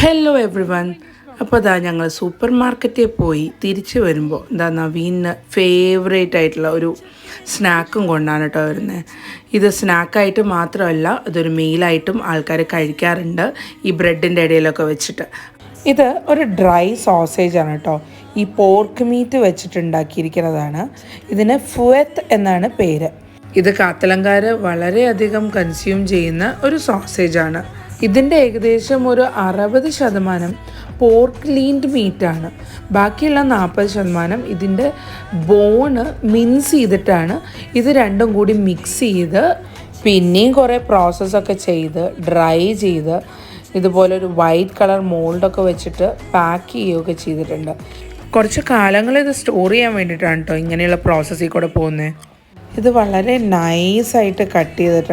Hello every one. അപ്പോൾ അതാ ഞങ്ങൾ സൂപ്പർ മാർക്കറ്റിൽ പോയി തിരിച്ചു വരുമ്പോൾ എന്താ നവീന് ഫേവറേറ്റ് ആയിട്ടുള്ള ഒരു സ്നാക്കും കൊണ്ടാണ് കേട്ടോ വരുന്നത്. ഇത് സ്നാക്കായിട്ട് മാത്രമല്ല, ഇതൊരു മീലായിട്ടും ആൾക്കാർ കഴിക്കാറുണ്ട് ഈ ബ്രെഡിൻ്റെ ഇടയിലൊക്കെ വെച്ചിട്ട്. ഇത് ഒരു ഡ്രൈ സോസേജാണ് കേട്ടോ. ഈ പോർക്ക് മീറ്റ് വെച്ചിട്ടുണ്ടാക്കിയിരിക്കുന്നതാണ്. ഇതിന് ഫുവത്ത് എന്നാണ് പേര്. ഇത് കാത്തലങ്കാർ വളരെയധികം കൺസ്യൂം ചെയ്യുന്ന ഒരു സോസേജാണ്. ഇതിൻ്റെ ഏകദേശം ഒരു 60% പോർക്ക് ലീൻഡ് മീറ്റാണ്. ബാക്കിയുള്ള 40% ഇതിൻ്റെ ബോണ് മിൻസ് ചെയ്തിട്ടാണ്. ഇത് രണ്ടും കൂടി മിക്സ് ചെയ്ത് പിന്നെയും കുറേ പ്രോസസ്സൊക്കെ ചെയ്ത് ഡ്രൈ ചെയ്ത് ഇതുപോലെ ഒരു വൈറ്റ് കളർ മോൾഡൊക്കെ വെച്ചിട്ട് പാക്ക് ചെയ്യുകയൊക്കെ ചെയ്തിട്ടുണ്ട്. കുറച്ച് കാലങ്ങൾ ഇത് സ്റ്റോർ ചെയ്യാൻ വേണ്ടിയിട്ടാണ് കേട്ടോ ഇങ്ങനെയുള്ള പ്രോസസ്സിൽ കൂടെ പോകുന്നത്. ഇത് വളരെ നൈസായിട്ട് കട്ട് ചെയ്തിട്ടാണ്